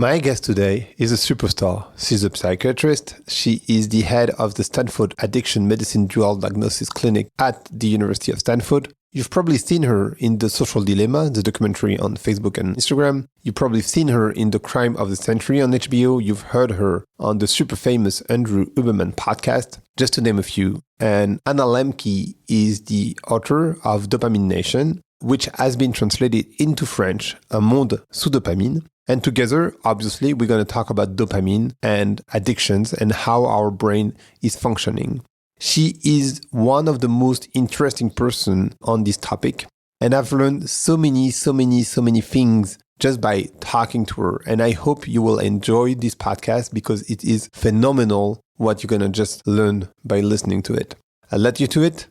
My guest today is a superstar. She's a psychiatrist. She is the head of the Stanford Addiction Medicine Dual Diagnosis Clinic at the University of Stanford. You've probably seen her in The Social Dilemma, the documentary on Facebook and Instagram. You've probably seen her in The Crime of the Century on HBO. You've heard her on the super famous Andrew Huberman podcast, just to name a few. And Hannah Lembke is the author of Dopamine Nation, which has been translated into French, Un monde sous dopamine. And together, obviously, we're going to talk about dopamine and addictions and how our brain is functioning. She is one of the most interesting person on this topic. And I've learned so many things just by talking to her. And I hope you will enjoy this podcast because it is phenomenal what you're going to just learn by listening to it. I'll let you to it.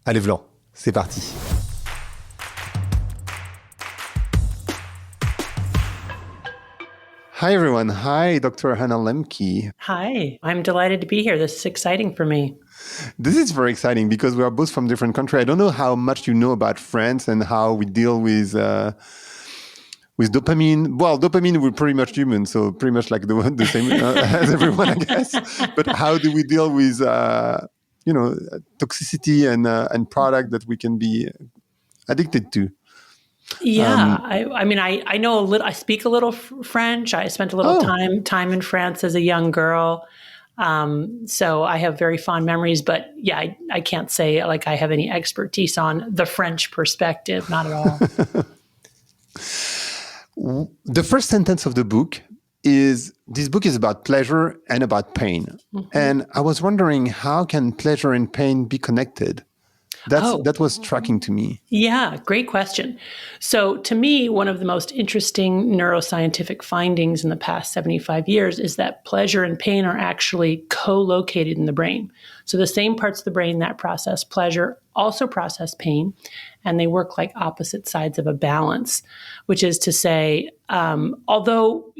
Allez, Vlan, c'est parti. Hi, everyone. Hi, Dr. Hannah Lembke. Hi, I'm delighted to be here. This is exciting for me. This is very exciting because we are both from different countries. I don't know how much you know about France and how we deal with dopamine. Well, dopamine, we're pretty much human, so pretty much like the same as everyone, I guess. But how do we deal with, toxicity and product that we can be addicted to? Yeah, I know a little. I speak a little French. I spent a little time in France as a young girl, so I have very fond memories. But yeah, I can't say like I have any expertise on the French perspective. Not at all. The first sentence of the book is this book is about pleasure and about pain, and I was wondering how can pleasure and pain be connected? That was striking to me. Yeah, great question. So to me, one of the most interesting neuroscientific findings in the past 75 years is that pleasure and pain are actually co-located in the brain. So the same parts of the brain that process pleasure also process pain, and they work like opposite sides of a balance, which is to say, although,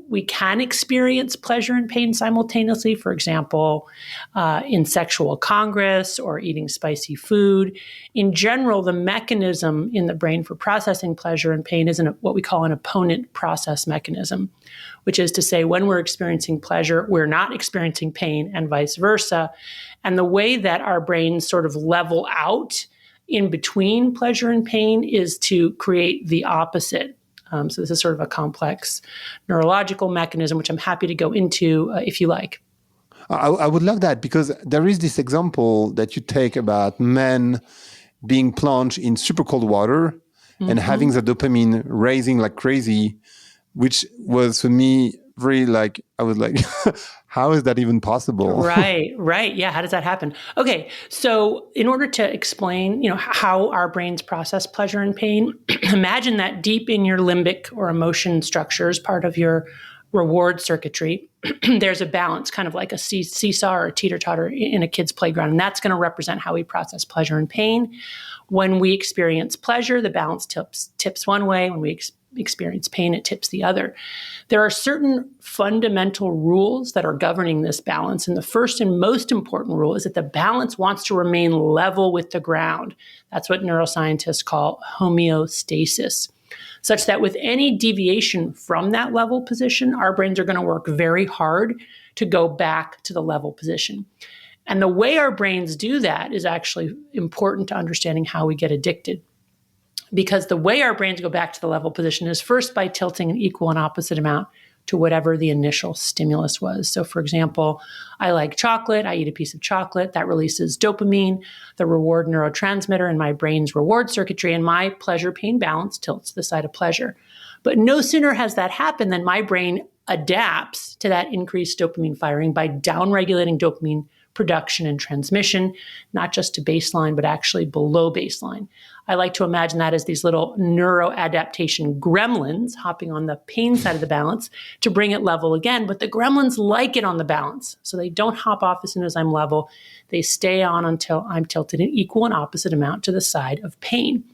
we can experience pleasure and pain simultaneously, for example, in sexual congress or eating spicy food, in general, the mechanism in the brain for processing pleasure and pain is what we call an opponent process mechanism, which is to say when we're experiencing pleasure, we're not experiencing pain and vice versa. And the way that our brains sort of level out in between pleasure and pain is to create the opposite. So this is sort of a complex neurological mechanism, which I'm happy to go into if you like. I would love that because there is this example that you take about men being plunged in super cold water and having the dopamine raising like crazy, which was for me very I was like, how is that even possible? Right. Yeah. How does that happen? Okay. So in order to explain, how our brains process pleasure and pain, imagine that deep in your limbic or emotion structures, part of your reward circuitry, there's a balance, kind of like a seesaw or a teeter-totter in a kid's playground. And that's going to represent how we process pleasure and pain. When we experience pleasure, the balance tips one way. When we experience pain, it tips the other. There are certain fundamental rules that are governing this balance. And the first and most important rule is that the balance wants to remain level with the ground. That's what neuroscientists call homeostasis, such that with any deviation from that level position, our brains are going to work very hard to go back to the level position. And the way our brains do that is actually important to understanding how we get addicted. Because the way our brains go back to the level position is first by tilting an equal and opposite amount to whatever the initial stimulus was. So for example, I like chocolate. I eat a piece of chocolate. That releases dopamine, the reward neurotransmitter in my brain's reward circuitry, and my pleasure-pain balance tilts to the side of pleasure. But no sooner has that happened than my brain adapts to that increased dopamine firing by downregulating dopamine production and transmission, not just to baseline, but actually below baseline. I like to imagine that as these little neuroadaptation gremlins hopping on the pain side of the balance to bring it level again. But the gremlins like it on the balance. So they don't hop off as soon as I'm level. They stay on until I'm tilted an equal and opposite amount to the side of pain.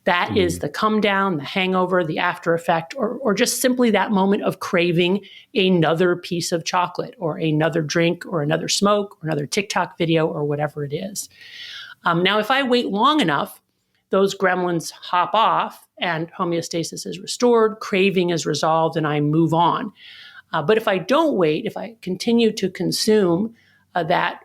That is the come down, the hangover, the after effect, or just simply that moment of craving another piece of chocolate or another drink or another smoke or another TikTok video or whatever it is. Now, if I wait long enough, those gremlins hop off and homeostasis is restored, craving is resolved, and I move on. But if I don't wait, if I continue to consume that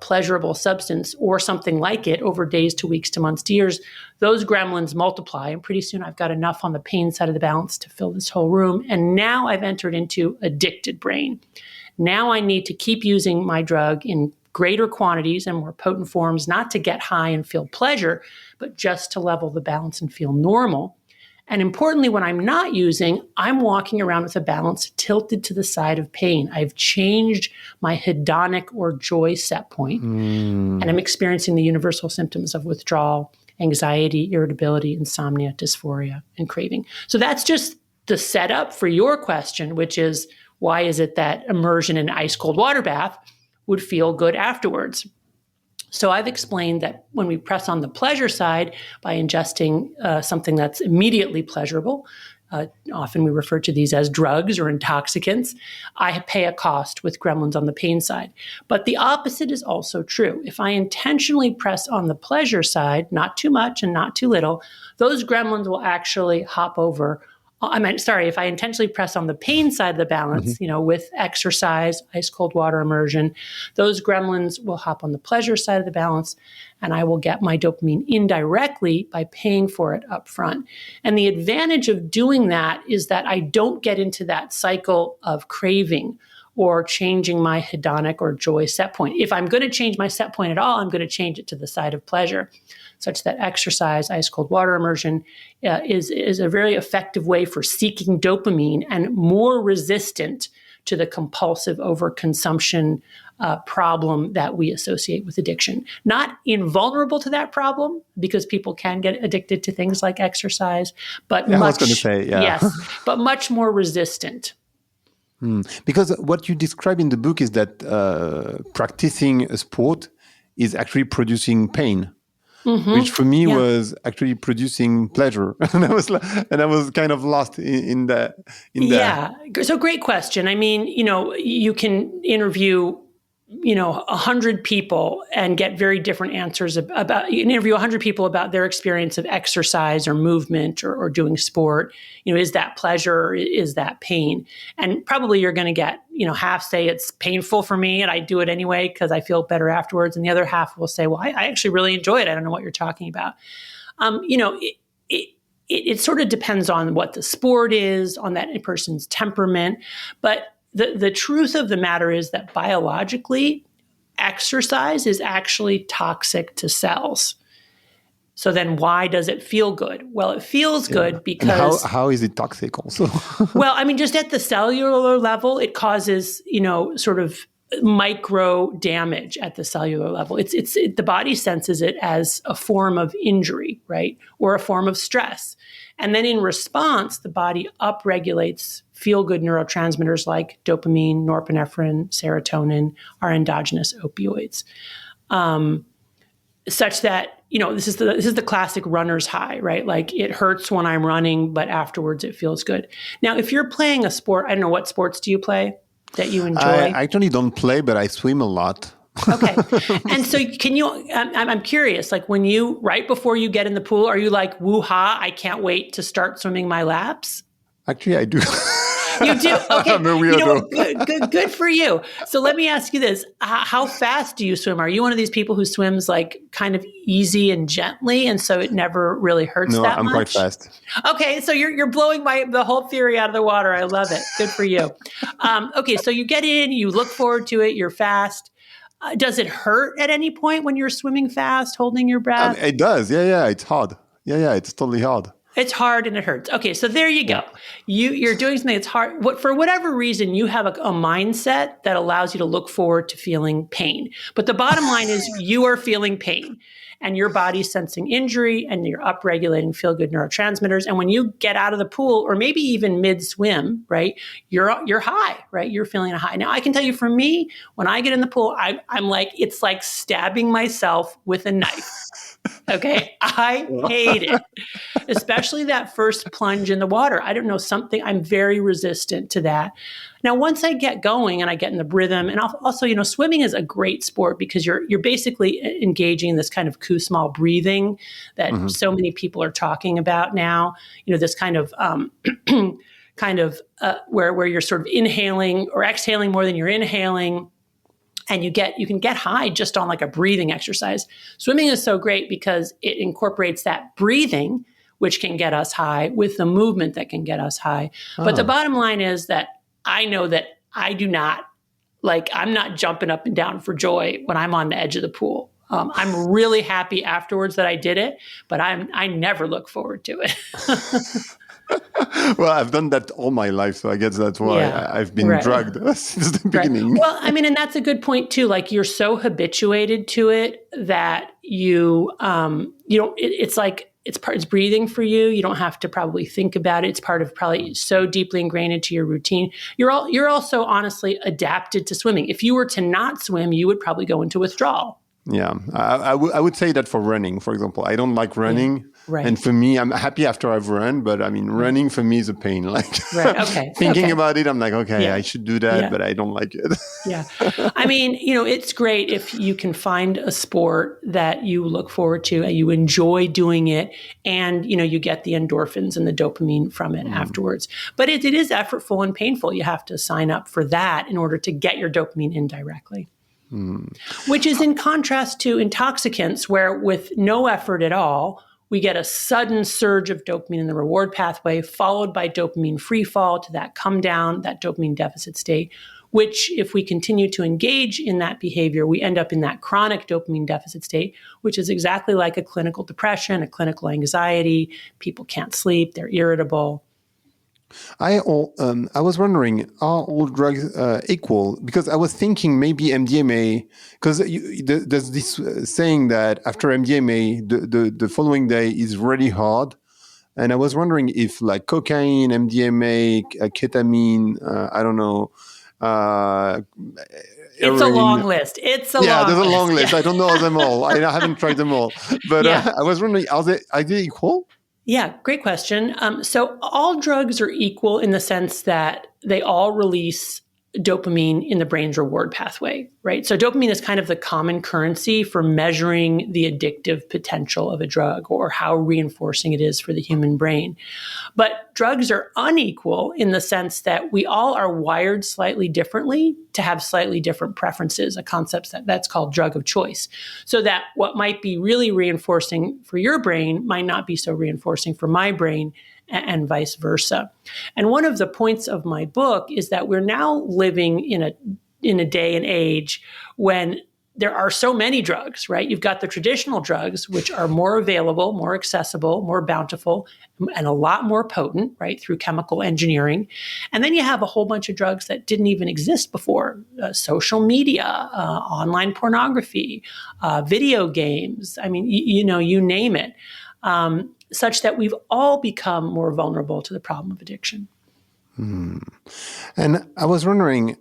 pleasurable substance or something like it over days to weeks to months to years, those gremlins multiply. And pretty soon I've got enough on the pain side of the balance to fill this whole room. And now I've entered into addicted brain. Now I need to keep using my drug in greater quantities and more potent forms, not to get high and feel pleasure, but just to level the balance and feel normal. And importantly, when I'm not using, I'm walking around with a balance tilted to the side of pain. I've changed my hedonic or joy set point, and I'm experiencing the universal symptoms of withdrawal, anxiety, irritability, insomnia, dysphoria, and craving. So that's just the setup for your question, which is, why is it that immersion in an ice cold water bath would feel good afterwards? So I've explained that when we press on the pleasure side by ingesting something that's immediately pleasurable, often we refer to these as drugs or intoxicants, I pay a cost with gremlins on the pain side. But the opposite is also true. If I intentionally press on the pleasure side, not too much and not too little, those gremlins will actually hop over. If I intentionally press on the pain side of the balance, with exercise, ice cold water immersion, those gremlins will hop on the pleasure side of the balance, and I will get my dopamine indirectly by paying for it up front. And the advantage of doing that is that I don't get into that cycle of craving or changing my hedonic or joy set point. If I'm going to change my set point at all, I'm going to change it to the side of pleasure, such that exercise, ice cold water immersion is a very effective way for seeking dopamine and more resistant to the compulsive overconsumption problem that we associate with addiction. Not invulnerable to that problem, because people can get addicted to things like exercise, but but much more resistant. Because what you describe in the book is that practicing a sport is actually producing pain. Which for me was actually producing pleasure, and I was kind of lost in that. So great question. I mean, you can interview 100 people and get very different answers about. You can interview 100 people about their experience of exercise or movement or doing sport. Is that pleasure? Or is that pain? And probably you're going to get half say it's painful for me and I do it anyway because I feel better afterwards, and the other half will say, well, I actually really enjoy it. I don't know what you're talking about. It sort of depends on what the sport is, on that person's temperament, but the truth of the matter is that biologically, exercise is actually toxic to cells. So then why does it feel good? Well, it feels good because... And how is it toxic also? Well, I mean, just at the cellular level, it causes, sort of micro damage at the cellular level. The body senses it as a form of injury, right? Or a form of stress. And then in response, the body upregulates feel-good neurotransmitters like dopamine, norepinephrine, serotonin, our endogenous opioids, such that, this is the classic runner's high, right? Like it hurts when I'm running, but afterwards it feels good. Now, if you're playing a sport, I don't know, what sports do you play that you enjoy? I actually don't play, but I swim a lot. Okay. And so can you, I'm curious, like right before you get in the pool, are you like, woo-ha, I can't wait to start swimming my laps? Actually, I do. You do? Okay. I'm a weirdo. Good for you. So let me ask you this. How fast do you swim? Are you one of these people who swims like kind of easy and gently, and so it never really hurts that much? No, I'm quite fast. Okay. So you're blowing the whole theory out of the water. I love it. Good for you. Okay. So you get in, you look forward to it, you're fast. Does it hurt at any point when you're swimming fast, holding your breath? It does. Yeah. It's hard. Yeah. It's totally hard. It's hard and it hurts. Okay, so there you go. You're doing something that's hard. For whatever reason, you have a mindset that allows you to look forward to feeling pain. But the bottom line is you are feeling pain, and your body's sensing injury, and you're upregulating feel-good neurotransmitters. And when you get out of the pool, or maybe even mid-swim, right, you're high, right? You're feeling a high. Now, I can tell you, for me, when I get in the pool, I'm like, it's like stabbing myself with a knife. Okay, I hate it, especially especially that first plunge in the water. I don't know, something, I'm very resistant to that. Now, once I get going and I get in the rhythm, and also, swimming is a great sport because you're basically engaging in this kind of Kussmaul breathing that so many people are talking about now. This kind of where you're sort of inhaling or exhaling more than you're inhaling. And you can get high just on like a breathing exercise. Swimming is so great because it incorporates that breathing, which can get us high, with the movement that can get us high. But the bottom line is that I know that I'm not jumping up and down for joy when I'm on the edge of the pool. I'm really happy afterwards that I did it, but I never look forward to it. Well, I've done that all my life, so I guess that's why I've been drugged since the beginning. Right. Well, I mean, and that's a good point too. Like you're so habituated to it that it's breathing for you. You don't have to probably think about it. It's part of probably so deeply ingrained into your routine. You're also honestly adapted to swimming. If you were to not swim, you would probably go into withdrawal. Yeah, I would say that for running, for example. I don't like running. Yeah. Right. And for me, I'm happy after I've run, but I mean, running for me is a pain. Like thinking about it, I'm like, I should do that, but I don't like it. Yeah. I mean, it's great if you can find a sport that you look forward to and you enjoy doing it and, you get the endorphins and the dopamine from it afterwards. But it is effortful and painful. You have to sign up for that in order to get your dopamine indirectly. Which is in contrast to intoxicants where with no effort at all, we get a sudden surge of dopamine in the reward pathway, followed by dopamine free fall to that come down, that dopamine deficit state, which if we continue to engage in that behavior, we end up in that chronic dopamine deficit state, which is exactly like a clinical depression, a clinical anxiety. People can't sleep, they're irritable. I was wondering, are all drugs equal? Because I was thinking maybe MDMA, because there's this saying that after MDMA, the following day is really hard. And I was wondering if like cocaine, MDMA, ketamine, I don't know. It's a long list. There's a long list. I don't know them all. I haven't tried them all. But I was wondering, are they equal? Yeah, great question. So all drugs are equal in the sense that they all release dopamine in the brain's reward pathway, right? So dopamine is kind of the common currency for measuring the addictive potential of a drug or how reinforcing it is for the human brain. But drugs are unequal in the sense that we all are wired slightly differently to have slightly different preferences, a concept that's called drug of choice. So that what might be really reinforcing for your brain might not be so reinforcing for my brain, and vice versa. And one of the points of my book is that we're now living in a day and age when there are so many drugs, right? You've got the traditional drugs, which are more available, more accessible, more bountiful, and a lot more potent, right, through chemical engineering. And then you have a whole bunch of drugs that didn't even exist before, social media, online pornography, video games. I mean, you name it. Such that we've all become more vulnerable to the problem of addiction. And I was wondering,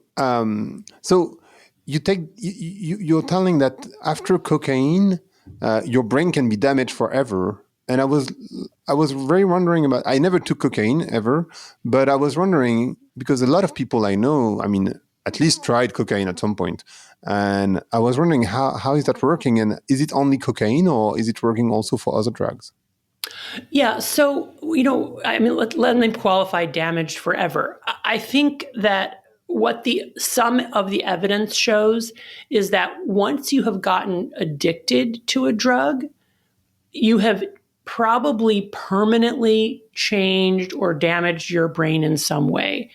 so you're telling that after cocaine, your brain can be damaged forever. And I was very wondering about. I never took cocaine ever, but I was wondering because a lot of people I know, I mean, at least tried cocaine at some point, and I was wondering how is that working, and is it only cocaine or is it working also for other drugs? Yeah. So, let me qualify damaged forever. I think that what some of the evidence shows is that once you have gotten addicted to a drug, you have probably permanently changed or damaged your brain in some way,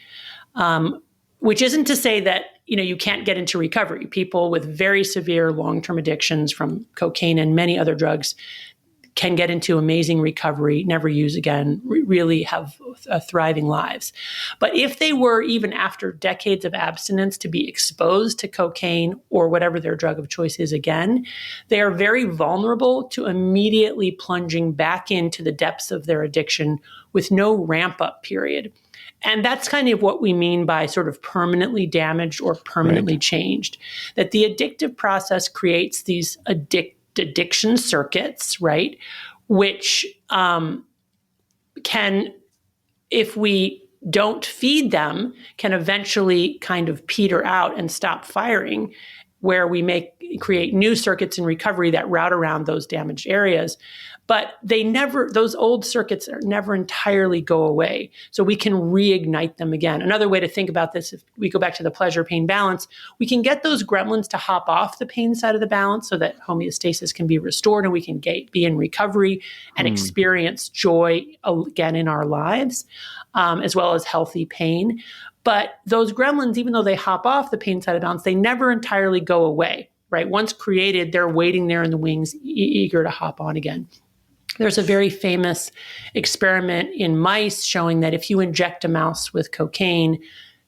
which isn't to say that, you can't get into recovery. People with very severe long-term addictions from cocaine and many other drugs can get into amazing recovery, never use again, really have thriving lives. But if they were, even after decades of abstinence, to be exposed to cocaine or whatever their drug of choice is again, they are very vulnerable to immediately plunging back into the depths of their addiction with no ramp-up period. And that's kind of what we mean by sort of permanently damaged or permanently changed, that the addictive process creates these addiction circuits, right? Which can, if we don't feed them, can eventually kind of peter out and stop firing, where we create new circuits in recovery that route around those damaged areas. But those old circuits never entirely go away. So we can reignite them again. Another way to think about this, if we go back to the pleasure-pain balance, we can get those gremlins to hop off the pain side of the balance so that homeostasis can be restored and we can be in recovery and experience joy again in our lives, as well as healthy pain. But those gremlins, even though they hop off the pain side of the balance, they never entirely go away, right? Once created, they're waiting there in the wings, eager to hop on again. There's a very famous experiment in mice showing that if you inject a mouse with cocaine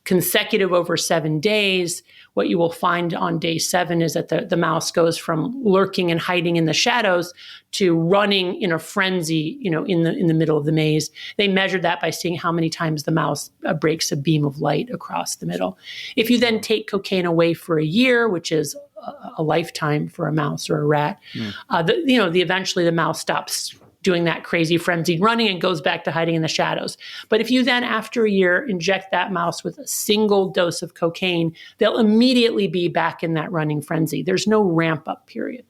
consecutive over 7 days, what you will find on day 7 is that the mouse goes from lurking and hiding in the shadows to running in a frenzy, in the middle of the maze. They measured that by seeing how many times the mouse breaks a beam of light across the middle. If you then take cocaine away for a year, which is a lifetime for a mouse or a rat, eventually the mouse stops doing that crazy frenzied running and goes back to hiding in the shadows. But if you then, after a year, inject that mouse with a single dose of cocaine, they'll immediately be back in that running frenzy. There's no ramp up period.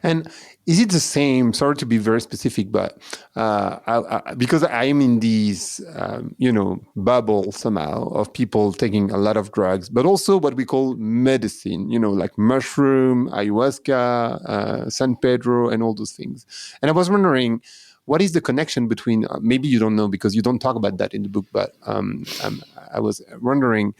And is it the same? Sorry to be very specific, but because I am in these, bubble somehow of people taking a lot of drugs, but also what we call medicine, like mushroom, ayahuasca, San Pedro, and all those things. And I was wondering, what is the connection between? Maybe you don't know because you don't talk about that in the book, but I was wondering,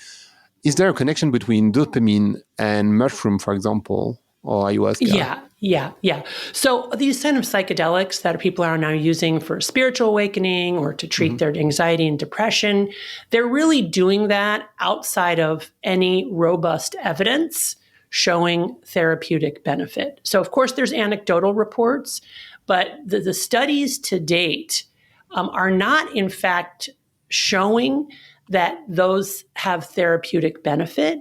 is there a connection between dopamine and mushroom, for example? Or ayahuasca? Yeah. So these kind of psychedelics that people are now using for spiritual awakening or to treat their anxiety and depression, they're really doing that outside of any robust evidence showing therapeutic benefit. So of course there's anecdotal reports, but the studies to date are not in fact showing that those have therapeutic benefit.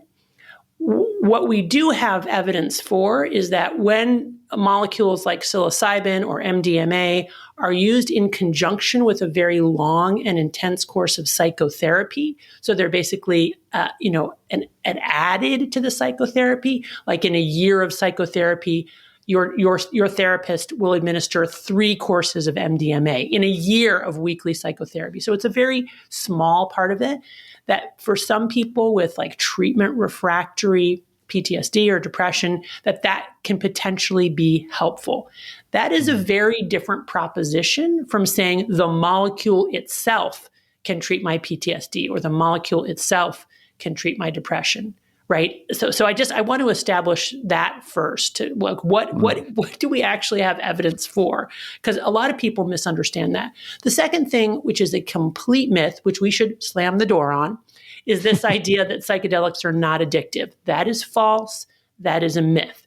What we do have evidence for is that when molecules like psilocybin or MDMA are used in conjunction with a very long and intense course of psychotherapy, so they're basically, an added to the psychotherapy, like in a year of psychotherapy, your therapist will administer 3 courses of MDMA in a year of weekly psychotherapy. So it's a very small part of it that for some people with like treatment refractory PTSD or depression, that can potentially be helpful. That is a very different proposition from saying the molecule itself can treat my PTSD or the molecule itself can treat my depression. Right. So I want to establish that first. What do we actually have evidence for? Because a lot of people misunderstand that. The second thing, which is a complete myth, which we should slam the door on, is this idea that psychedelics are not addictive. That is false. That is a myth.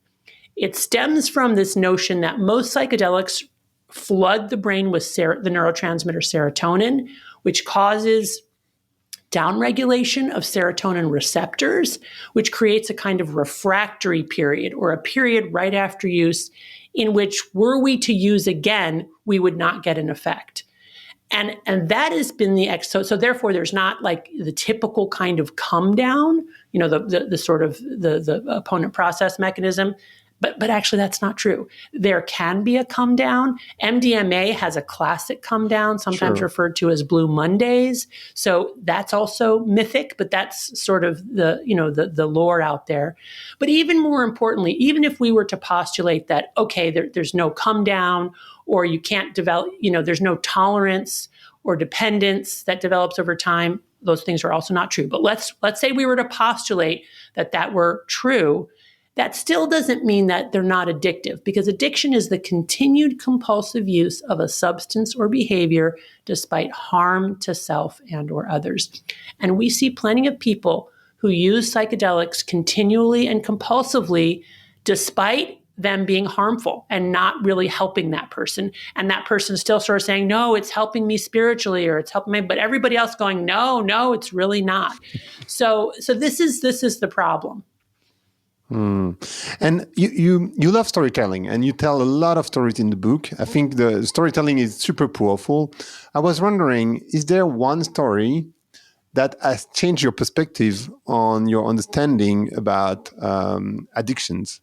It stems from this notion that most psychedelics flood the brain with the neurotransmitter serotonin, which causes downregulation of serotonin receptors, which creates a kind of refractory period or a period right after use in which, were we to use again, we would not get an effect. And that has been so therefore there's not like the typical kind of come down, the sort of the opponent process mechanism. But actually, that's not true. There can be a come down. MDMA has a classic come down, sometimes referred to as Blue Mondays. So that's also mythic, but that's sort of the lore out there. But even more importantly, even if we were to postulate that, okay, there's no come down, or you can't develop, there's no tolerance or dependence that develops over time, those things are also not true. But let's say we were to postulate that were true. That still doesn't mean that they're not addictive, because addiction is the continued compulsive use of a substance or behavior despite harm to self and or others. And we see plenty of people who use psychedelics continually and compulsively despite them being harmful and not really helping that person. And that person is still sort of saying, no, it's helping me spiritually, or it's helping me, but everybody else going, no, it's really not. So this is the problem. And you love storytelling, and you tell a lot of stories in the book. I think the storytelling is super powerful. I was wondering, is there one story that has changed your perspective on your understanding about addictions?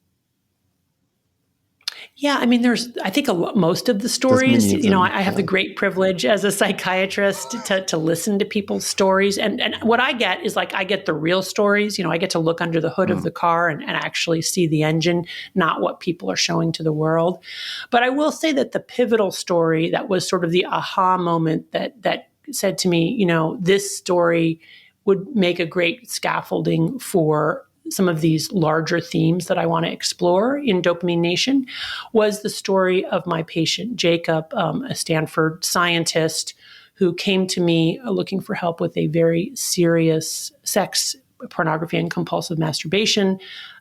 Yeah, I mean, I think most of the There's stories, many of them. I have the great privilege as a psychiatrist to listen to people's stories. And what I get is I get the real stories. I get to look under the hood of the car and actually see the engine, not what people are showing to the world. But I will say that the pivotal story that was sort of the aha moment that said to me, this story would make a great scaffolding for some of these larger themes that I want to explore in Dopamine Nation, was the story of my patient, Jacob, a Stanford scientist who came to me looking for help with a very serious sex, pornography, and compulsive masturbation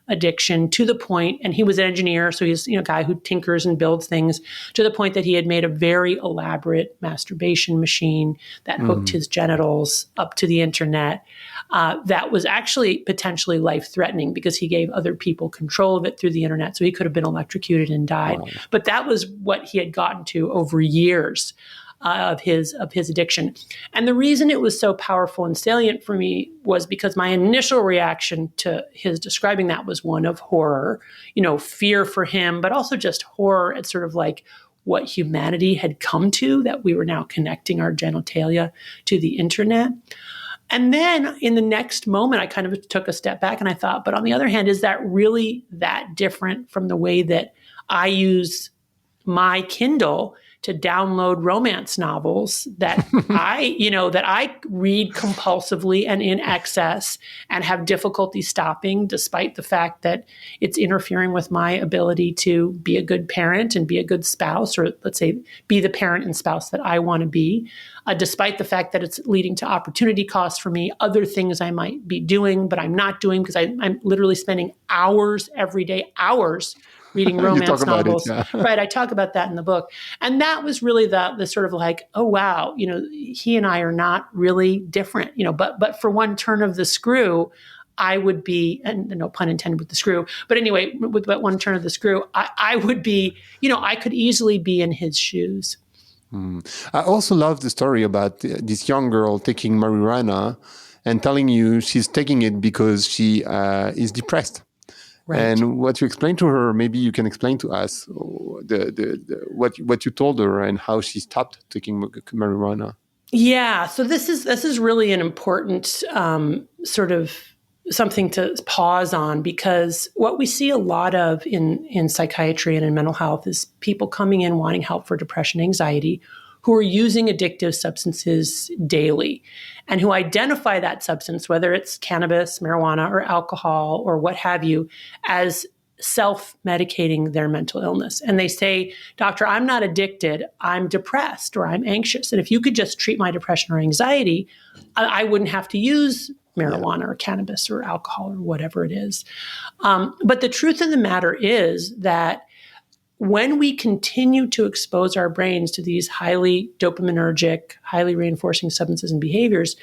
addiction, to the point, and he was an engineer, so he's a guy who tinkers and builds things, to the point that he had made a very elaborate masturbation machine that hooked his genitals up to the internet. That was actually potentially life-threatening because he gave other people control of it through the internet, so he could have been electrocuted and died. Wow. But that was what he had gotten to over years of his addiction. And the reason it was so powerful and salient for me was because my initial reaction to his describing that was one of horror, fear for him, but also just horror at sort of what humanity had come to, that we were now connecting our genitalia to the internet. And then in the next moment, I kind of took a step back and I thought, but on the other hand, is that really that different from the way that I use my Kindle to download romance novels that I read compulsively and in excess and have difficulty stopping, despite the fact that it's interfering with my ability to be a good parent and be a good spouse, or let's say be the parent and spouse that I want to be, despite the fact that it's leading to opportunity costs for me, other things I might be doing, but I'm not doing because I'm literally spending hours every day, reading romance novels. Right. I talk about that in the book. And that was really the sort of oh, wow, he and I are not really different, but for one turn of the screw, I would be, and no pun intended with the screw, but anyway, with one turn of the screw, I would be, I could easily be in his shoes. I also love the story about this young girl taking marijuana and telling you she's taking it because she is depressed. Right. And what you explained to her, maybe you can explain to us what you told her and how she stopped taking marijuana. Yeah, so this is really an important sort of something to pause on, because what we see a lot of in psychiatry and in mental health is people coming in wanting help for depression, anxiety, who are using addictive substances daily and who identify that substance, whether it's cannabis, marijuana, or alcohol, or what have you, as self-medicating their mental illness. And they say, doctor, I'm not addicted, I'm depressed or I'm anxious. And if you could just treat my depression or anxiety, I wouldn't have to use marijuana or cannabis or alcohol or whatever it is. But the truth of the matter is that when we continue to expose our brains to these highly dopaminergic, highly reinforcing substances and behaviors,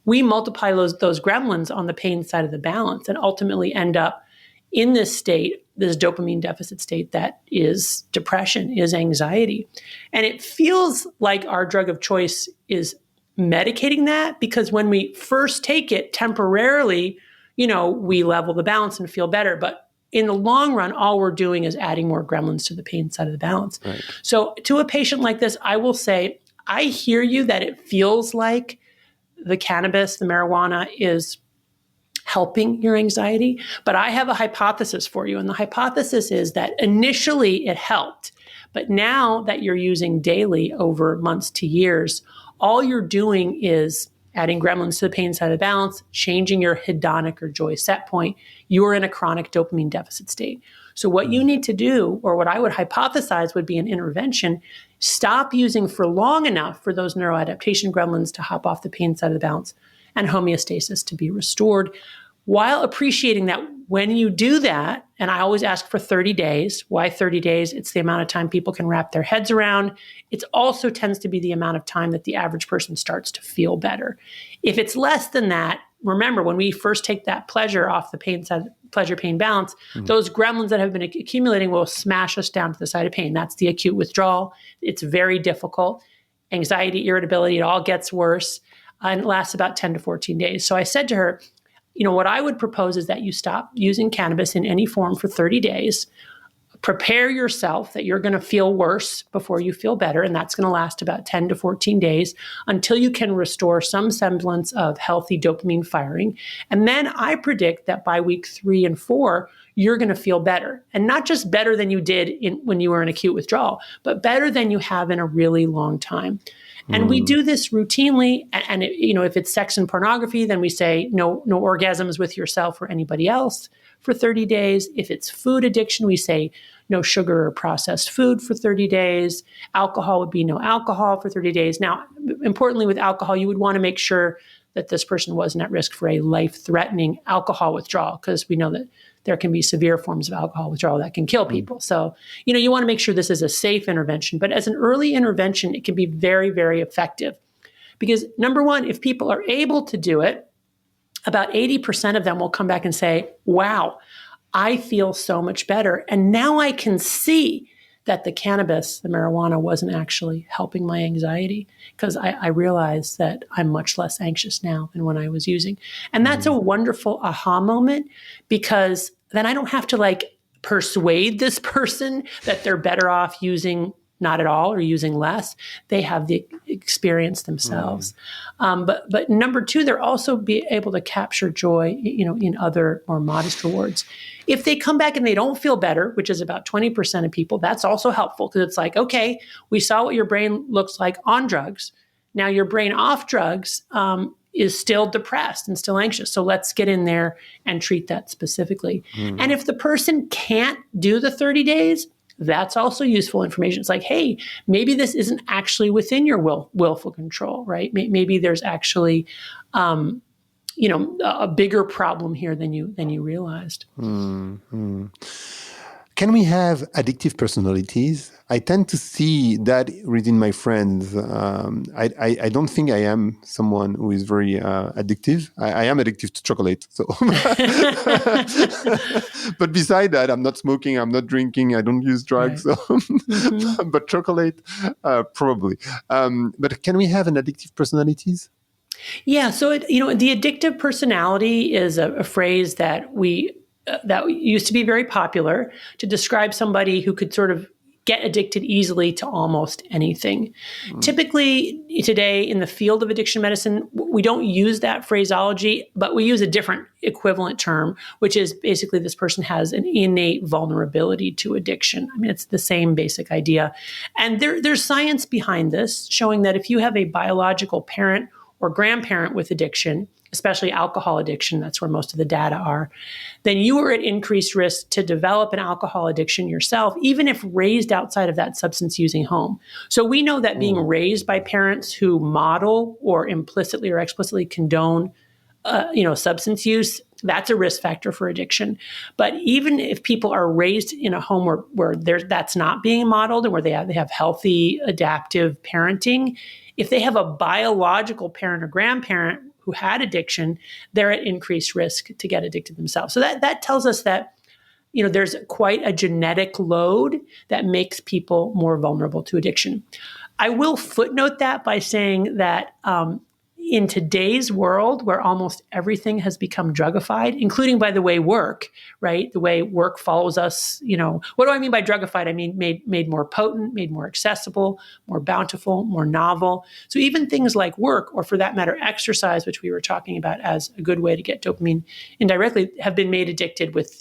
we multiply those gremlins on the pain side of the balance and ultimately end up in this state, this dopamine deficit state that is depression, is anxiety. And it feels like our drug of choice is medicating that, because when we first take it temporarily, we level the balance and feel better. But in the long run, all we're doing is adding more gremlins to the pain side of the balance. Right. So to a patient like this, I will say, I hear you that it feels like the cannabis, the marijuana is helping your anxiety, but I have a hypothesis for you. And the hypothesis is that initially it helped, but now that you're using daily over months to years, all you're doing is adding gremlins to the pain side of the balance, changing your hedonic or joy set point. You're in a chronic dopamine deficit state. So what you need to do, or what I would hypothesize would be an intervention, stop using for long enough for those neuroadaptation gremlins to hop off the pain side of the balance and homeostasis to be restored. while appreciating that when you do that, and I always ask for 30 days. Why 30 days? It's the amount of time people can wrap their heads around. It also tends to be the amount of time that the average person starts to feel better. If it's less than that, remember when we first take that pleasure off the pain side, pleasure pain balance, those gremlins that have been accumulating will smash us down to the side of pain. That's the acute withdrawal. It's very difficult. Anxiety, irritability, it all gets worse. And it lasts about 10 to 14 days. So I said to her, what I would propose is that you stop using cannabis in any form for 30 days. Prepare yourself that you're going to feel worse before you feel better. And that's going to last about 10 to 14 days until you can restore some semblance of healthy dopamine firing. And then I predict that by week 3 and 4, you're going to feel better. And not just better than you did when you were in acute withdrawal, but better than you have in a really long time. And we do this routinely. And if it's sex and pornography, then we say no orgasms with yourself or anybody else for 30 days. If it's food addiction, we say no sugar or processed food for 30 days. Alcohol would be no alcohol for 30 days. Now, importantly, with alcohol, you would want to make sure that this person wasn't at risk for a life-threatening alcohol withdrawal, because we know that there can be severe forms of alcohol withdrawal that can kill people. So, you want to make sure this is a safe intervention. But as an early intervention, it can be very, very effective. Because number one, if people are able to do it, about 80% of them will come back and say, wow, I feel so much better. And now I can see that the cannabis, the marijuana, wasn't actually helping my anxiety, because I realized that I'm much less anxious now than when I was using. And that's a wonderful aha moment, because then I don't have to persuade this person that they're better off using not at all or using less. They have the experience themselves. But number two, they're also be able to capture joy, in other more modest rewards. If they come back and they don't feel better, which is about 20% of people, that's also helpful, because it's like, okay, we saw what your brain looks like on drugs. Now your brain off drugs is still depressed and still anxious. So let's get in there and treat that specifically. And if the person can't do the 30 days, that's also useful information. It's like, hey, maybe this isn't actually within your willful control, right? Maybe there's actually, a bigger problem here than you realized. Can we have addictive personalities? I tend to see that within my friends. I don't think I am someone who is very addictive. I am addictive to chocolate. So, but beside that, I'm not smoking. I'm not drinking. I don't use drugs. Right. So, but chocolate, probably. But can we have an addictive personalities? Yeah. So, the addictive personality is a phrase that that used to be very popular to describe somebody who could sort of get addicted easily to almost anything. Typically today in the field of addiction medicine, we don't use that phraseology, but we use a different equivalent term, which is basically this person has an innate vulnerability to addiction. I mean, it's the same basic idea. And there's science behind this showing that if you have a biological parent or grandparent with addiction, especially alcohol addiction, that's where most of the data are, then you are at increased risk to develop an alcohol addiction yourself, even if raised outside of that substance using home. So we know that being raised by parents who model or implicitly or explicitly condone substance use, that's a risk factor for addiction. But even if people are raised in a home where that's not being modeled and where they have healthy, adaptive parenting, if they have a biological parent or grandparent who had addiction, they're at increased risk to get addicted themselves. So that tells us that, there's quite a genetic load that makes people more vulnerable to addiction. I will footnote that by saying that in today's world, where almost everything has become drugified, including, by the way, work, right? The way work follows us, what do I mean by drugified? I mean made more potent, made more accessible, more bountiful, more novel. So even things like work, or for that matter, exercise, which we were talking about as a good way to get dopamine indirectly, have been made addicted with,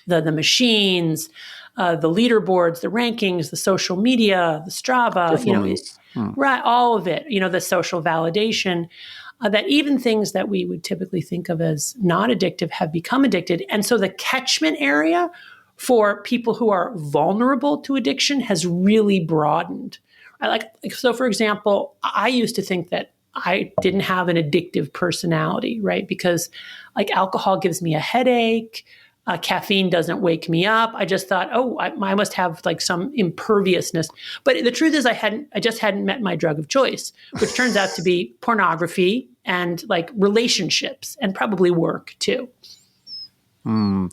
the machines, the leaderboards, the rankings, the social media, the Strava, right, all of it, the social validation, that even things that we would typically think of as not addictive have become addicted. And so the catchment area for people who are vulnerable to addiction has really broadened. So for example, I used to think that I didn't have an addictive personality, right? Because like alcohol gives me a headache. Caffeine doesn't wake me up. I just thought, oh, I must have like some imperviousness. But the truth is I just hadn't met my drug of choice, which turns out to be pornography and like relationships and probably work too. And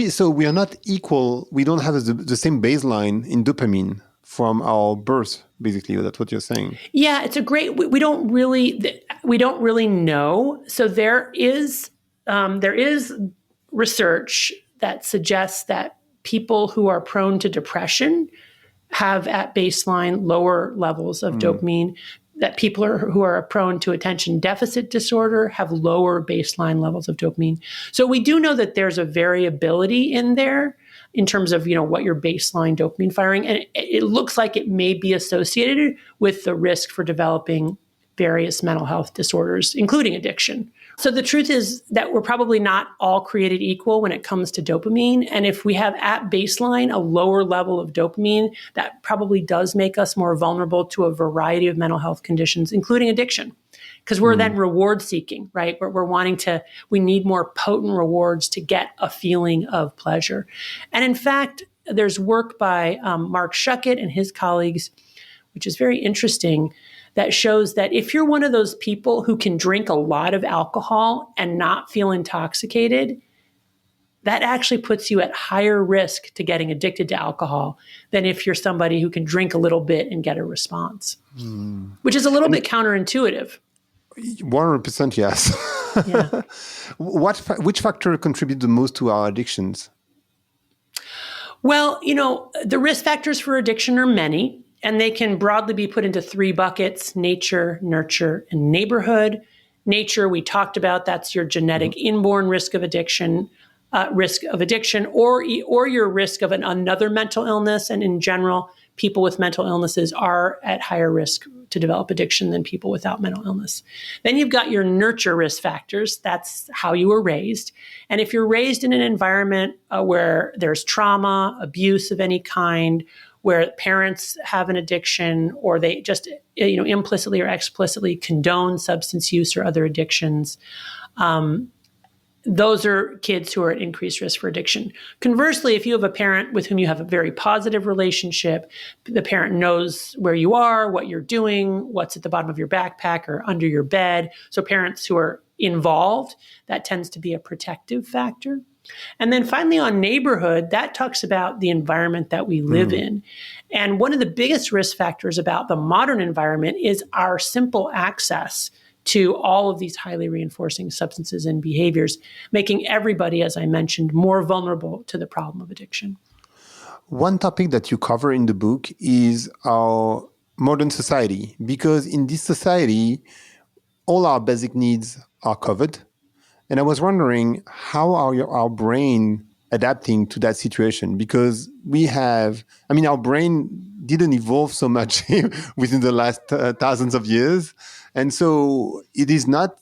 so we are not equal. We don't have the same baseline in dopamine from our birth, basically. That's what you're saying. Yeah, it's a great, we don't really know. So there is research that suggests that people who are prone to depression have at baseline lower levels of dopamine, that people who are prone to attention deficit disorder have lower baseline levels of dopamine. So we do know that there's a variability in there in terms of, what your baseline dopamine firing. And it looks like it may be associated with the risk for developing various mental health disorders, including addiction. So the truth is that we're probably not all created equal when it comes to dopamine. And if we have at baseline a lower level of dopamine, that probably does make us more vulnerable to a variety of mental health conditions, including addiction. Because we're then reward seeking, right? We need more potent rewards to get a feeling of pleasure. And in fact, there's work by Mark Schuckett and his colleagues, which is very interesting, that shows that if you're one of those people who can drink a lot of alcohol and not feel intoxicated, that actually puts you at higher risk to getting addicted to alcohol than if you're somebody who can drink a little bit and get a response, which is a little bit counterintuitive. 100%, yes. Yeah. Which factor contribute the most to our addictions? Well, the risk factors for addiction are many. And they can broadly be put into three buckets: nature, nurture, and neighborhood. Nature, we talked about, that's your genetic inborn risk of addiction, or your risk of another mental illness. And in general, people with mental illnesses are at higher risk to develop addiction than people without mental illness. Then you've got your nurture risk factors. That's how you were raised. And if you're raised in an environment where there's trauma, abuse of any kind, where parents have an addiction, or they just implicitly or explicitly condone substance use or other addictions, those are kids who are at increased risk for addiction. Conversely, if you have a parent with whom you have a very positive relationship, the parent knows where you are, what you're doing, what's at the bottom of your backpack or under your bed. So parents who are involved, that tends to be a protective factor. And then finally on neighborhood, that talks about the environment that we live in. And one of the biggest risk factors about the modern environment is our simple access to all of these highly reinforcing substances and behaviors, making everybody, as I mentioned, more vulnerable to the problem of addiction. One topic that you cover in the book is our modern society, because in this society, all our basic needs are covered. And I was wondering, how are our brain adapting to that situation? Because our brain didn't evolve so much within the last thousands of years. And so it is not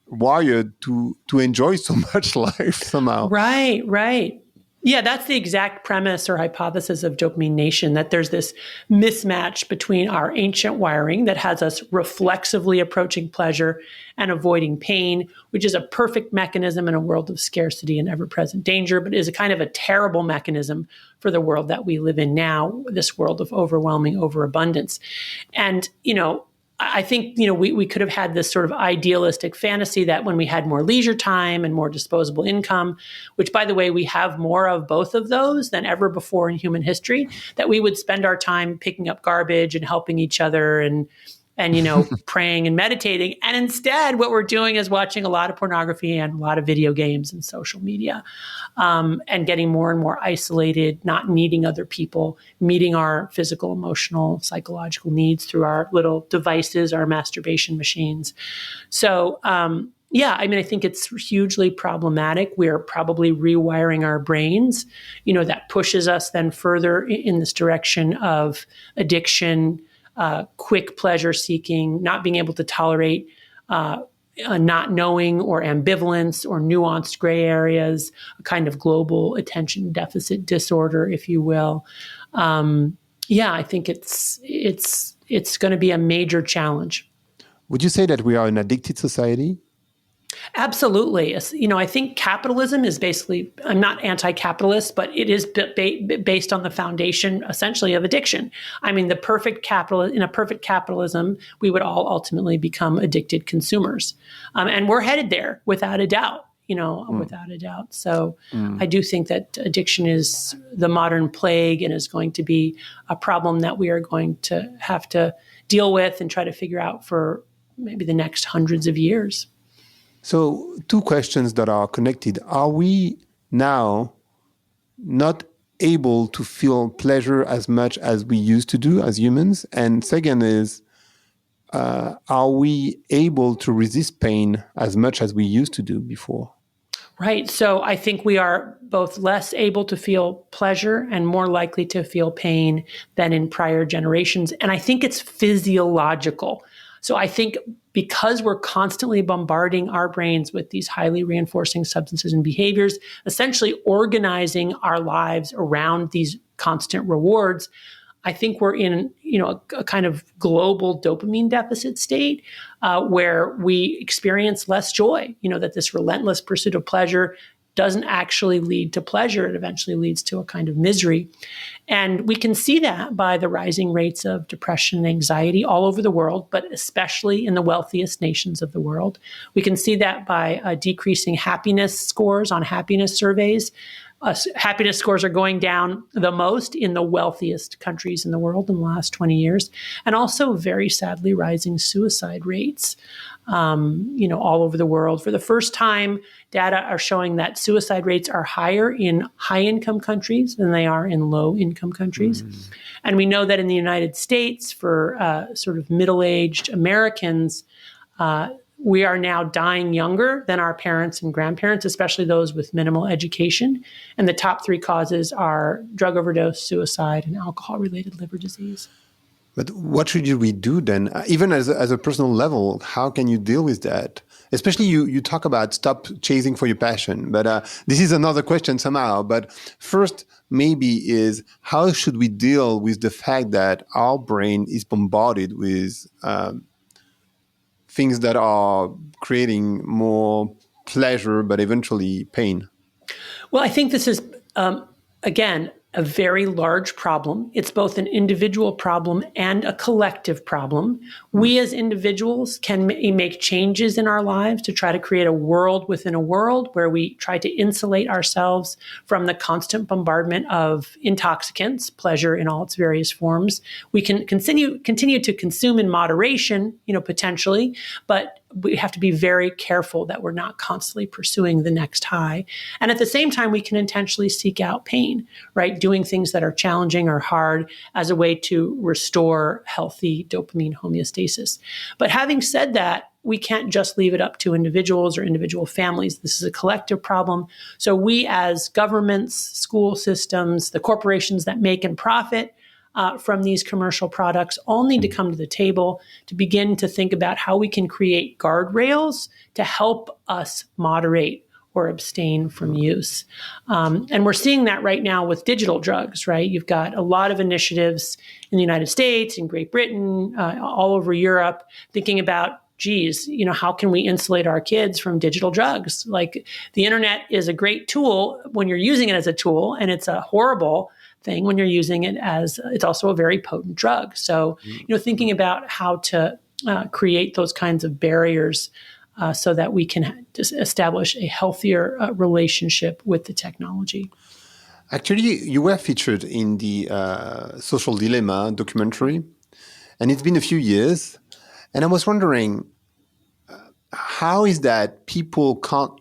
wired to enjoy so much life somehow. Right. Yeah, that's the exact premise or hypothesis of Dopamine Nation, that there's this mismatch between our ancient wiring that has us reflexively approaching pleasure and avoiding pain, which is a perfect mechanism in a world of scarcity and ever-present danger, but is a kind of a terrible mechanism for the world that we live in now, this world of overwhelming overabundance. And, I think, we could have had this sort of idealistic fantasy that when we had more leisure time and more disposable income, which, by the way, we have more of both of those than ever before in human history, that we would spend our time picking up garbage and helping each other and praying and meditating. And instead, what we're doing is watching a lot of pornography and a lot of video games and social media, and getting more and more isolated, not needing other people, meeting our physical, emotional, psychological needs through our little devices, our masturbation machines. So, I think it's hugely problematic. We're probably rewiring our brains, that pushes us then further in this direction of addiction, quick pleasure seeking, not being able to tolerate not knowing or ambivalence or nuanced gray areas, a kind of global attention deficit disorder, if you will. I think it's going to be a major challenge. Would you say that we are an addicted society? Absolutely. I think capitalism is basically, I'm not anti-capitalist, but it is based on the foundation essentially of addiction. I mean, in a perfect capitalism, we would all ultimately become addicted consumers. And we're headed there without a doubt, without a doubt. So I do think that addiction is the modern plague and is going to be a problem that we are going to have to deal with and try to figure out for maybe the next hundreds of years. So, two questions that are connected. Are we now not able to feel pleasure as much as we used to do as humans? And second is, are we able to resist pain as much as we used to do before? Right. So I think we are both less able to feel pleasure and more likely to feel pain than in prior generations. And I think it's physiological. So I think because we're constantly bombarding our brains with these highly reinforcing substances and behaviors, essentially organizing our lives around these constant rewards, I think we're in, a kind of global dopamine deficit state where we experience less joy. That this relentless pursuit of pleasure doesn't actually lead to pleasure. It eventually leads to a kind of misery. And we can see that by the rising rates of depression and anxiety all over the world, but especially in the wealthiest nations of the world. We can see that by decreasing happiness scores on happiness surveys. Happiness scores are going down the most in the wealthiest countries in the world in the last 20 years, and also very sadly rising suicide rates, all over the world. For the first time, data are showing that suicide rates are higher in high-income countries than they are in low-income countries. And we know that in the United States, for sort of middle-aged Americans, we are now dying younger than our parents and grandparents, especially those with minimal education. And the top three causes are drug overdose, suicide, and alcohol-related liver disease. But what should we do then? Even as a personal level, how can you deal with that? Especially you talk about stop chasing for your passion, but this is another question somehow. But first, maybe is how should we deal with the fact that our brain is bombarded with things that are creating more pleasure, but eventually pain? Well, I think this is, again, a very large problem. It's both an individual problem and a collective problem. We as individuals can make changes in our lives to try to create a world within a world where we try to insulate ourselves from the constant bombardment of intoxicants, pleasure in all its various forms. We can continue to consume in moderation, potentially, but we have to be very careful that we're not constantly pursuing the next high. And at the same time, we can intentionally seek out pain, right? Doing things that are challenging or hard as a way to restore healthy dopamine homeostasis. But having said that, we can't just leave it up to individuals or individual families. This is a collective problem. So we as governments, school systems, the corporations that make and profit from these commercial products all need to come to the table to begin to think about how we can create guardrails to help us moderate or abstain from use. And we're seeing that right now with digital drugs, right? You've got a lot of initiatives in the United States, in Great Britain, all over Europe, thinking about, how can we insulate our kids from digital drugs? Like the internet is a great tool when you're using it as a tool, and it's a horrible thing when you're using it as, it's also a very potent drug. So, thinking about how to create those kinds of barriers so that we can establish a healthier relationship with the technology. Actually, you were featured in the Social Dilemma documentary, and it's been a few years. And I was wondering, how is that people can't,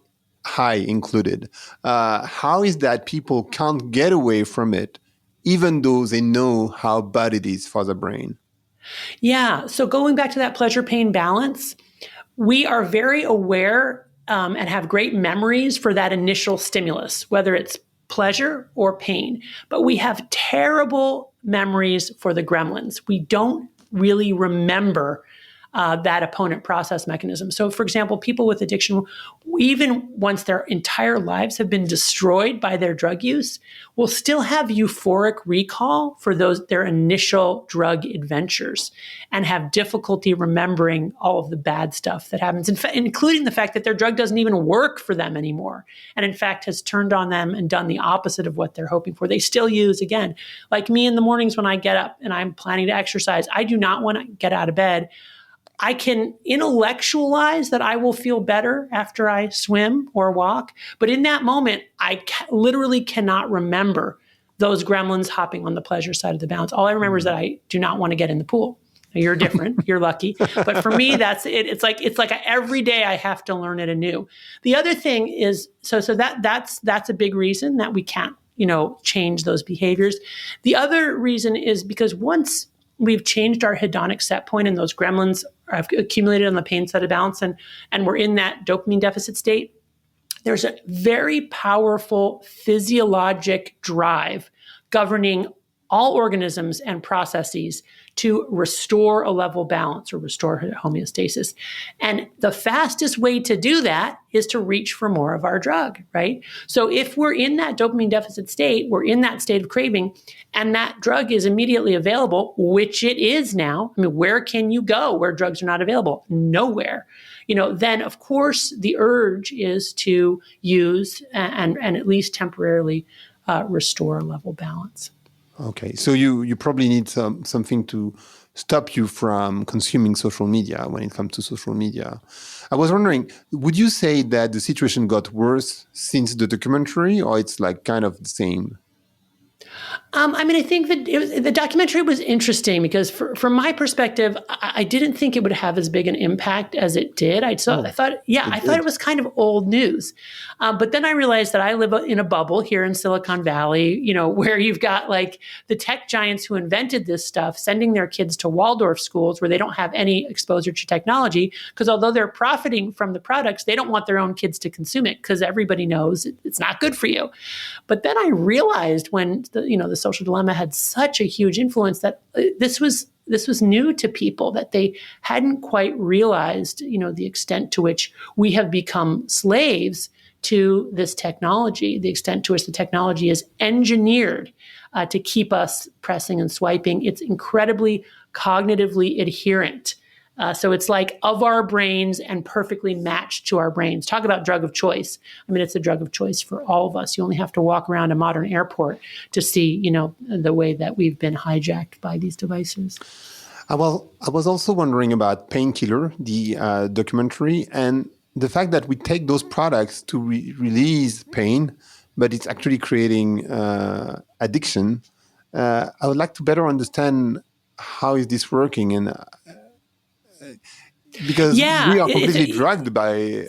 high included, how is that people can't get away from it, even though they know how bad it is for the brain? Yeah. So going back to that pleasure-pain balance, we are very aware and have great memories for that initial stimulus, whether it's pleasure or pain. But we have terrible memories for the gremlins. We don't really remember that opponent process mechanism. So, for example, people with addiction, even once their entire lives have been destroyed by their drug use, will still have euphoric recall for their initial drug adventures and have difficulty remembering all of the bad stuff that happens, including the fact that their drug doesn't even work for them anymore, and in fact has turned on them and done the opposite of what they're hoping for. They still use, again, like me in the mornings when I get up and I'm planning to exercise, I do not want to get out of bed. I can intellectualize that I will feel better after I swim or walk. But in that moment, I literally cannot remember those gremlins hopping on the pleasure side of the balance. All I remember is that I do not want to get in the pool. You're different. You're lucky. But for me, that's it. It's like every day I have to learn it anew. The other thing is, so that's a big reason that we can't, change those behaviors. The other reason is because once we've changed our hedonic set point and those gremlins have accumulated on the pain side of balance and we're in that dopamine deficit state, there's a very powerful physiologic drive governing all organisms and processes to restore a level balance or restore homeostasis. And the fastest way to do that is to reach for more of our drug, right? So if we're in that dopamine deficit state, we're in that state of craving, and that drug is immediately available, which it is now. I mean, where can you go where drugs are not available? Nowhere. Then of course the urge is to use and at least temporarily restore a level balance. Okay, so you probably need something to stop you from consuming social media when it comes to social media. I was wondering, would you say that the situation got worse since the documentary, or it's like kind of the same? I think that the documentary was interesting because from my perspective, I didn't think it would have as big an impact as it did. I thought it was kind of old news. But then I realized that I live in a bubble here in Silicon Valley, where you've got like the tech giants who invented this stuff sending their kids to Waldorf schools where they don't have any exposure to technology, because although they're profiting from the products, they don't want their own kids to consume it because everybody knows it's not good for you. But then I realized when the Social Dilemma had such a huge influence that this was new to people, that they hadn't quite realized, the extent to which we have become slaves to this technology, the extent to which the technology is engineered to keep us pressing and swiping. It's incredibly cognitively adherent. So it's like of our brains and perfectly matched to our brains. Talk about drug of choice. It's a drug of choice for all of us. You only have to walk around a modern airport to see, the way that we've been hijacked by these devices. I was also wondering about Painkiller, the documentary, and the fact that we take those products to release pain, but it's actually creating addiction. I would like to better understand how is this working, and because we are completely drugged by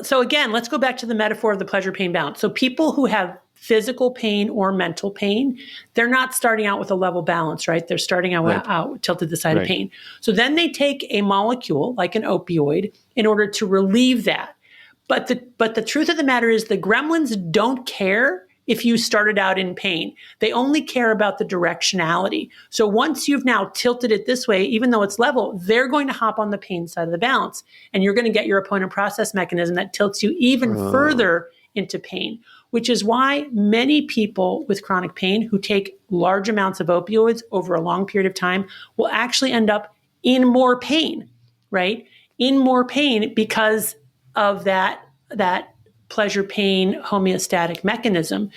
So again, let's go back to the metaphor of the pleasure pain balance. So people who have physical pain or mental pain, they're not starting out with a level balance, right? They're starting out tilted to the side of pain. So then they take a molecule like an opioid in order to relieve that. But the truth of the matter is the gremlins don't care if you started out in pain. They only care about the directionality. So once you've now tilted it this way, even though it's level, they're going to hop on the pain side of the balance. And you're going to get your opponent process mechanism that tilts you even further into pain, which is why many people with chronic pain who take large amounts of opioids over a long period of time will actually end up in more pain, right? In more pain because of that pleasure pain homeostatic mechanism.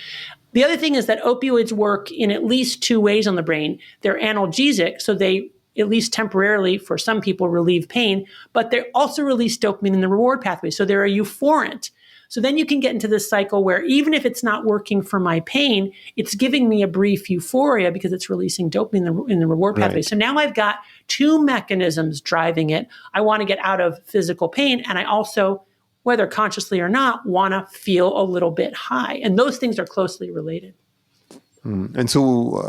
The other thing is that opioids work in at least two ways on the brain. They're analgesic, so they, at least temporarily for some people, relieve pain, but they also release dopamine in the reward pathway. So they're a euphorant. So then you can get into this cycle where even if it's not working for my pain, it's giving me a brief euphoria because it's releasing dopamine in the reward pathway. So now I've got two mechanisms driving it. I want to get out of physical pain, and I also, whether consciously or not, want to feel a little bit high. And those things are closely related. And so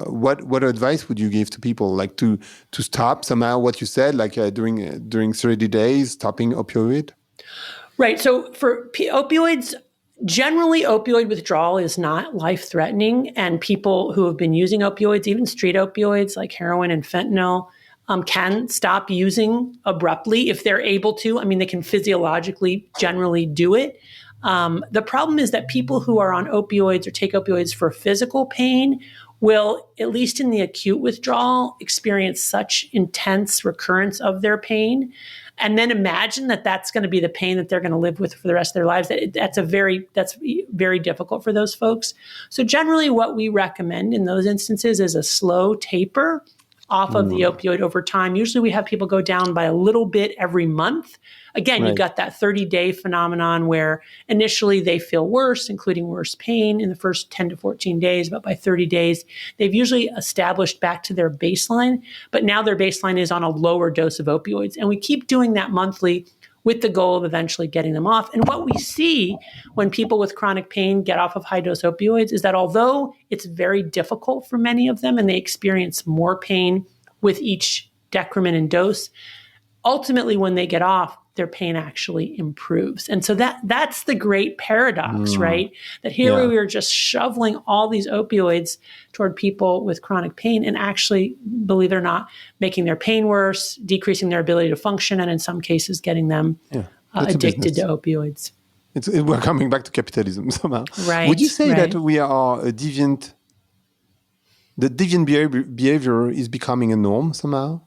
what advice would you give to people, like to stop somehow what you said, like during 30 days, stopping opioid? Right. So for opioids, generally opioid withdrawal is not life-threatening. And people who have been using opioids, even street opioids like heroin and fentanyl, can stop using abruptly if they're able to. I mean, they can physiologically generally do it. The problem is that people who are on opioids or take opioids for physical pain will, at least in the acute withdrawal, experience such intense recurrence of their pain. And then imagine that that's going to be the pain that they're going to live with for the rest of their lives. That's very difficult for those folks. So generally what we recommend in those instances is a slow taper off of the opioid over time. Usually we have people go down by a little bit every month. Again, you've got that 30-day phenomenon where initially they feel worse, including worse pain in the first 10 to 14 days, but by 30 days, they've usually established back to their baseline, but now their baseline is on a lower dose of opioids. And we keep doing that monthly with the goal of eventually getting them off. And what we see when people with chronic pain get off of high-dose opioids is that although it's very difficult for many of them and they experience more pain with each decrement and dose, ultimately when they get off, their pain actually improves. And so that's the great paradox, right? That here we are just shoveling all these opioids toward people with chronic pain and actually, believe it or not, making their pain worse, decreasing their ability to function, and in some cases getting them addicted to opioids. We're coming back to capitalism somehow. Right. Would you say that we are the deviant behavior is becoming a norm somehow?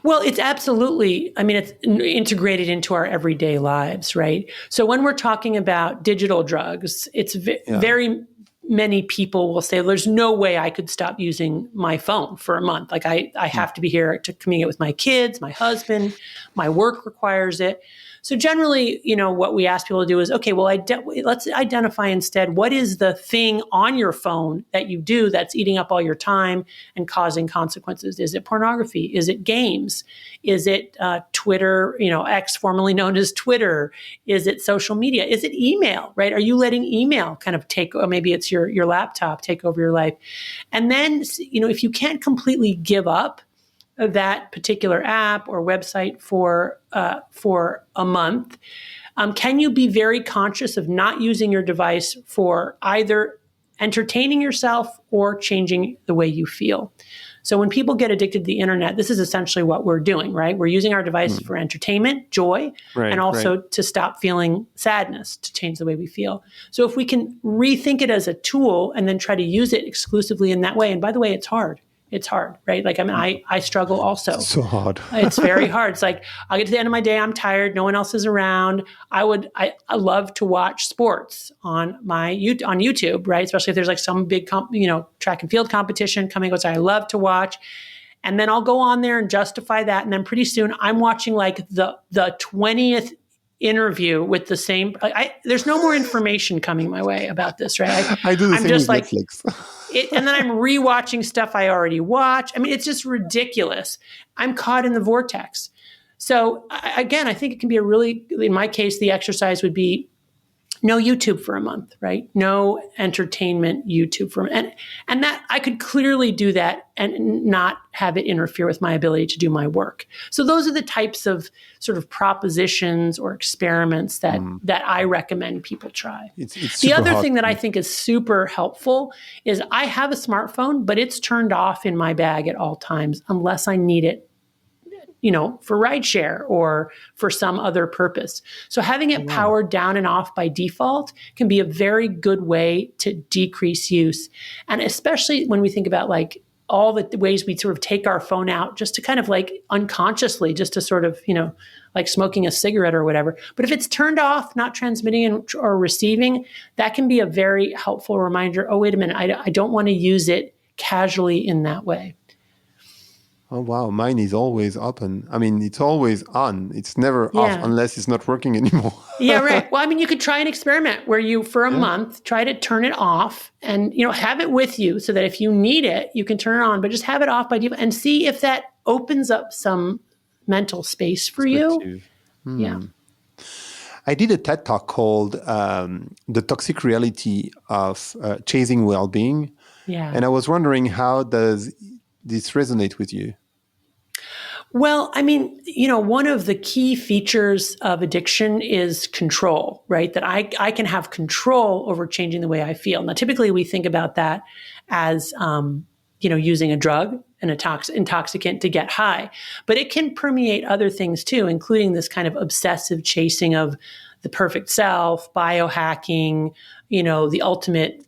Well, it's absolutely, I mean, it's integrated into our everyday lives, right? So when we're talking about digital drugs, it's very many people will say, there's no way I could stop using my phone for a month. Like I have to be here to communicate with my kids, my husband, my work requires it. So generally, what we ask people to do is, okay, well, let's identify instead what is the thing on your phone that you do that's eating up all your time and causing consequences. Is it pornography? Is it games? Is it Twitter, X, formerly known as Twitter? Is it social media? Is it email, right? Are you letting email kind of or maybe it's your laptop take over your life? And then, if you can't completely give up that particular app or website for a month, can you be very conscious of not using your device for either entertaining yourself or changing the way you feel? So when people get addicted to the internet, this is essentially what we're doing, right? We're using our device for entertainment, joy, and also to stop feeling sadness, to change the way we feel. So if we can rethink it as a tool and then try to use it exclusively in that way, and by the way, it's hard. It's hard, right? Like, I struggle also. So hard. It's very hard. It's like, I'll get to the end of my day, I'm tired, no one else is around. I love to watch sports on YouTube, right? Especially if there's like some big, track and field competition coming, which I love to watch. And then I'll go on there and justify that. And then pretty soon I'm watching like the 20th interview with the same, there's no more information coming my way about this, right? I do the same with Netflix. And then I'm rewatching stuff I already watched. I mean, it's just ridiculous. I'm caught in the vortex. So again, I think it can be in my case, the exercise would be no YouTube for a month, right? No entertainment YouTube for and that I could clearly do that and not have it interfere with my ability to do my work. So those are the types of sort of propositions or experiments that I recommend people try. It's the other thing that I think is super helpful is I have a smartphone, but it's turned off in my bag at all times unless I need it, for rideshare or for some other purpose. So having it powered down and off by default can be a very good way to decrease use. And especially when we think about like all the ways we sort of take our phone out just to kind of like unconsciously, just to sort of, like smoking a cigarette or whatever. But if it's turned off, not transmitting or receiving, that can be a very helpful reminder. Oh, wait a minute. I don't want to use it casually in that way. Oh, wow. Mine is always open. I mean, it's always on. It's never off unless it's not working anymore. Yeah, right. Well, I mean, you could try an experiment where you, for a month, try to turn it off and, have it with you so that if you need it, you can turn it on, but just have it off by default and see if that opens up some mental space for you. Yeah. I did a TED Talk called The Toxic Reality of Chasing Wellbeing. Yeah. And I was wondering, how does this resonate with you? Well, I mean, one of the key features of addiction is control, right? That I can have control over changing the way I feel. Now, typically we think about that as, using a drug, an intoxicant to get high. But it can permeate other things too, including this kind of obsessive chasing of the perfect self, biohacking, the ultimate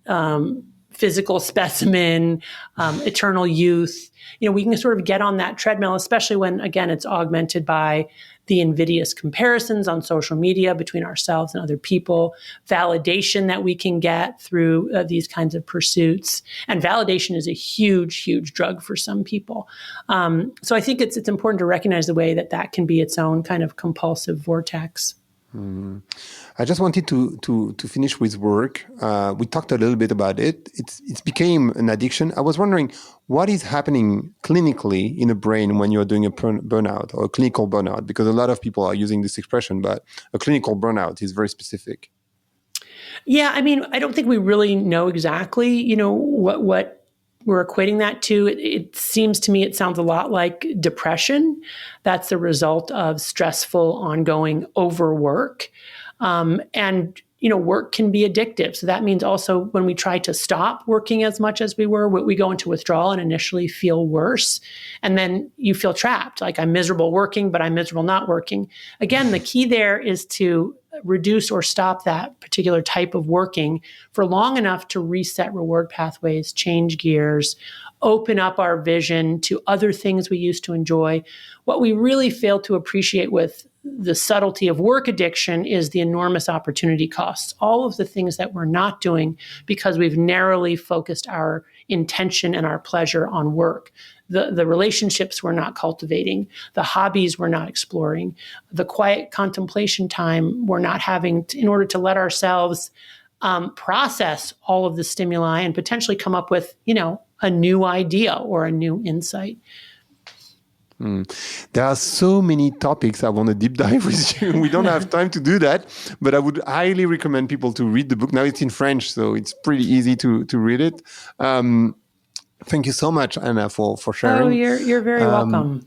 physical specimen, eternal youth. We can sort of get on that treadmill, especially when, again, it's augmented by the invidious comparisons on social media between ourselves and other people, validation that we can get through these kinds of pursuits. And validation is a huge, huge drug for some people. So I think it's important to recognize the way that can be its own kind of compulsive vortex. I just wanted to finish with work. We talked a little bit about it. It's became an addiction. I was wondering what is happening clinically in the brain when you're doing a burnout or a clinical burnout, because a lot of people are using this expression, but a clinical burnout is very specific. Yeah, I mean, I don't think we really know exactly, what we're equating that to. It seems to me, it sounds a lot like depression. That's the result of stressful, ongoing overwork. And work can be addictive. So that means also when we try to stop working as much as we were, we go into withdrawal and initially feel worse. And then you feel trapped. Like, I'm miserable working, but I'm miserable not working. Again, the key there is to reduce or stop that particular type of working for long enough to reset reward pathways, change gears, open up our vision to other things we used to enjoy. What we really fail to appreciate with the subtlety of work addiction is the enormous opportunity costs. All of the things that we're not doing because we've narrowly focused our intention and our pleasure on work. The relationships we're not cultivating, the hobbies we're not exploring, the quiet contemplation time we're not having in order to let ourselves process all of the stimuli and potentially come up with, a new idea or a new insight. There are so many topics I want to deep dive with you. We don't have time to do that, but I would highly recommend people to read the book. Now it's in French, so it's pretty easy to read it. Thank you so much, Anna, for sharing. Oh, you're very welcome.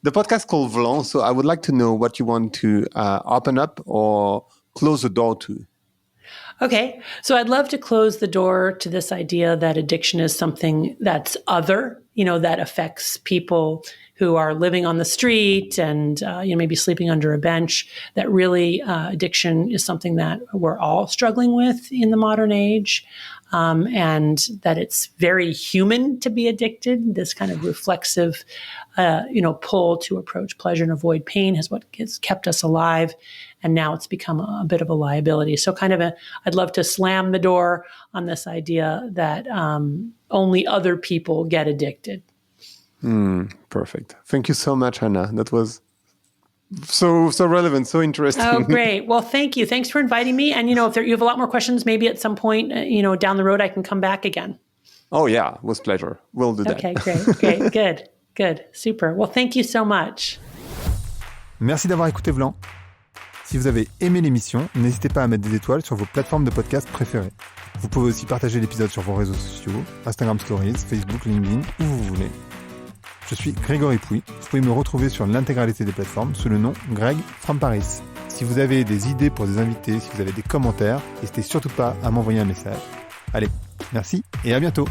The podcast called Volant, so I would like to know what you want to open up or close the door to. Okay, so I'd love to close the door to this idea that addiction is something that's other, that affects people who are living on the street and maybe sleeping under a bench. That really addiction is something that we're all struggling with in the modern age, and that it's very human to be addicted. This kind of reflexive, pull to approach pleasure and avoid pain is what has kept us alive. And now it's become a bit of a liability. So I'd love to slam the door on this idea that only other people get addicted. Perfect. Thank you so much, Anna. That was so relevant, so interesting. Oh, great. Well, thank you. Thanks for inviting me. And, if you have a lot more questions, maybe at some point, down the road, I can come back again. Oh, yeah. With pleasure. We'll do that. Okay, great. Good. Super. Well, thank you so much. Merci d'avoir écouté Volant. Si vous avez aimé l'émission, n'hésitez pas à mettre des étoiles sur vos plateformes de podcast préférées. Vous pouvez aussi partager l'épisode sur vos réseaux sociaux, Instagram Stories, Facebook, LinkedIn, où vous voulez. Je suis Grégory Pouy. Vous pouvez me retrouver sur l'intégralité des plateformes sous le nom Greg from Paris. Si vous avez des idées pour des invités, si vous avez des commentaires, n'hésitez surtout pas à m'envoyer un message. Allez, merci et à bientôt.